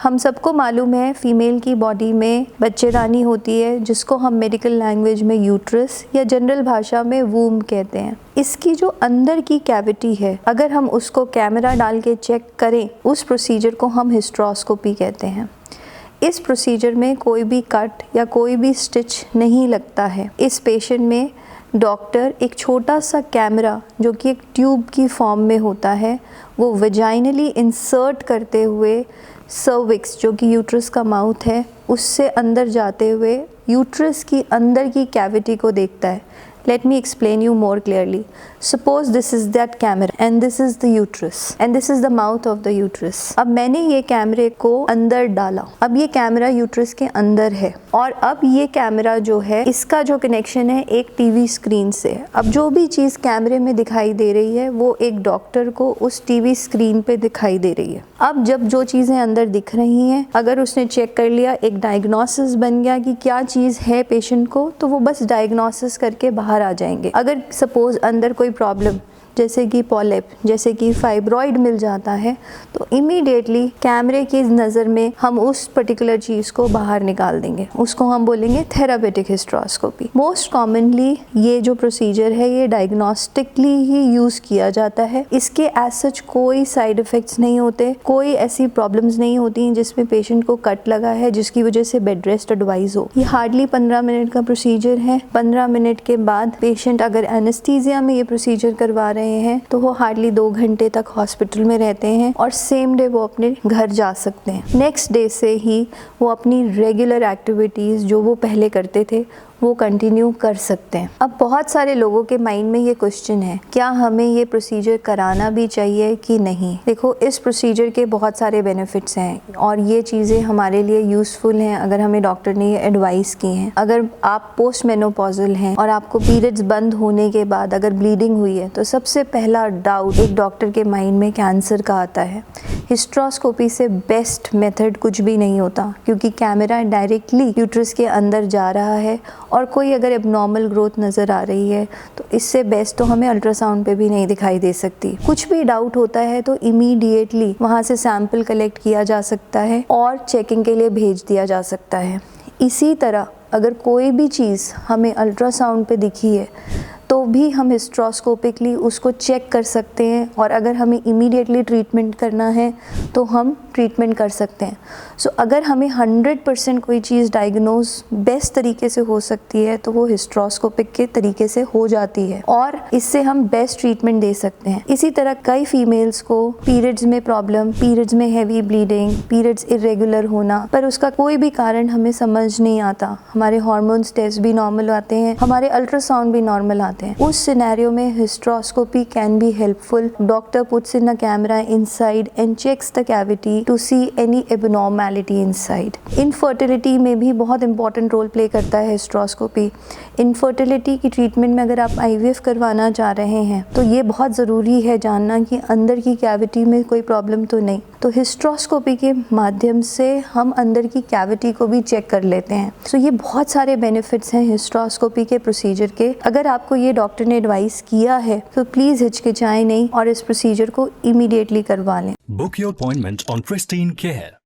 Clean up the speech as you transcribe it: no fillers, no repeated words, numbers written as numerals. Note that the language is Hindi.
हम सबको मालूम है फीमेल की बॉडी में बच्चेदानी होती है जिसको हम मेडिकल लैंग्वेज में यूट्रस या जनरल भाषा में वूम कहते हैं। इसकी जो अंदर की कैविटी है, अगर हम उसको कैमरा डाल के चेक करें, उस प्रोसीजर को हम हिस्ट्रोस्कोपी कहते हैं। इस प्रोसीजर में कोई भी कट या कोई भी स्टिच नहीं लगता है। इस पेशेंट में डॉक्टर एक छोटा सा कैमरा जो कि एक ट्यूब की फॉर्म में होता है, वो वेजाइनली इंसर्ट करते हुए सर्विक्स जो कि यूट्रस का माउथ है उससे अंदर जाते हुए यूट्रस की अंदर की कैविटी को देखता है। Let me explain you more clearly. Suppose this is that camera and this is the uterus and this is the mouth of the uterus. अब मैंने ये कैमरे को अंदर डाला। अब ये कैमरा यूट्रस के अंदर है और अब ये कैमरा जो है इसका जो कनेक्शन है एक टीवी स्क्रीन से। अब जो भी चीज़ कैमरे में दिखाई दे रही है वो एक डॉक्टर को उस टीवी स्क्रीन पे दिखाई दे रही है। अब जब जो चीज़ें अंदर दिख रही हैं, अगर उसने चेक कर लिया, एक डायग्नोसिस बन गया कि क्या चीज़ है पेशेंट को, तो वो बस डायग्नोसिस करके बाहर आ जाएंगे। अगर सपोज अंदर कोई प्रॉब्लम जैसे कि पॉलिप, जैसे कि फाइब्रॉइड मिल जाता है, तो इमीडिएटली कैमरे की नज़र में हम उस पर्टिकुलर चीज़ को बाहर निकाल देंगे। उसको हम बोलेंगे थेरापेटिक हिस्ट्रोस्कोपी। मोस्ट कॉमनली ये जो प्रोसीजर है ये डायग्नोस्टिकली ही यूज़ किया जाता है। इसके एज सच कोई साइड इफ़ेक्ट्स नहीं होते, कोई ऐसी प्रॉब्लम्स नहीं होती जिसमें पेशेंट को कट लगा है जिसकी वजह से बेड रेस्ट एडवाइस हो। ये हार्डली 15 मिनट का प्रोसीजर है। 15 मिनट के बाद पेशेंट अगर एनेस्थीसिया में ये प्रोसीजर करवा रहे हैं तो वो हार्डली 2 घंटे तक हॉस्पिटल में रहते हैं और सेम डे वो अपने घर जा सकते हैं। नेक्स्ट डे से ही वो अपनी रेगुलर एक्टिविटीज़ जो वो पहले करते थे वो कंटिन्यू कर सकते हैं। अब बहुत सारे लोगों के माइंड में ये क्वेश्चन है, क्या हमें ये प्रोसीजर कराना भी चाहिए कि नहीं। देखो, इस प्रोसीजर के बहुत सारे बेनिफिट्स हैं और ये चीज़ें हमारे लिए यूज़फुल हैं अगर हमें डॉक्टर ने ये एडवाइस की हैं। अगर आप पोस्ट मेनोपॉजल हैं और आपको पीरियड्स बंद होने के बाद अगर ब्लीडिंग हुई है तो सबसे पहला डाउट एक डॉक्टर के माइंड में कैंसर का आता है। हिस्ट्रोस्कोपी से बेस्ट मेथड कुछ भी नहीं होता, क्योंकि कैमरा डायरेक्टली यूट्रस के अंदर जा रहा है और कोई अगर एबनॉर्मल ग्रोथ नज़र आ रही है तो इससे बेस्ट तो हमें अल्ट्रासाउंड पे भी नहीं दिखाई दे सकती। कुछ भी डाउट होता है तो इमीडिएटली वहाँ से सैंपल कलेक्ट किया जा सकता है और चेकिंग के लिए भेज दिया जा सकता है। इसी तरह अगर कोई भी चीज़ हमें अल्ट्रासाउंड पे दिखी है तो भी हम हिस्ट्रोस्कोपिकली उसको चेक कर सकते हैं और अगर हमें इमीडिएटली ट्रीटमेंट करना है तो हम ट्रीटमेंट कर सकते हैं। सो अगर हमें 100% कोई चीज़ डायग्नोज बेस्ट तरीके से हो सकती है तो वो हिस्ट्रोस्कोपिक के तरीके से हो जाती है और इससे हम बेस्ट ट्रीटमेंट दे सकते हैं। इसी तरह कई फीमेल्स को पीरियड्स में प्रॉब्लम, पीरियड्स में हैवी ब्लीडिंग, पीरियड्स इरेगुलर होना, पर उसका कोई भी कारण हमें समझ नहीं आता। हमारे हार्मोन्स टेस्ट भी नॉर्मल आते हैं, हमारे अल्ट्रासाउंड भी नॉर्मल आते हैं। उस सिनेरियो में hysteroscopy can be helpful. Doctor puts in a camera inside and checks the cavity to see any abnormality inside. Infertility में भी बहुत इंपॉर्टेंट रोल प्ले करता है हिस्ट्रोस्कोपी। इनफर्टिलिटी की ट्रीटमेंट में अगर आप IVF करवाना चाह रहे हैं तो ये बहुत ज़रूरी है जानना कि अंदर की कैविटी में कोई प्रॉब्लम तो नहीं। तो हिस्ट्रोस्कोपी के माध्यम से हम अंदर की कैविटी को भी चेक कर लेते हैं। सो ये बहुत सारे बेनिफिट्स हैं हिस्ट्रोस्कोपी के प्रोसीजर के। अगर आपको ये डॉक्टर ने एडवाइस किया है तो प्लीज़ हिचकिचाएं नहीं और इस प्रोसीजर को इमीडिएटली करवा लें। Book your appointment on Pristine Care.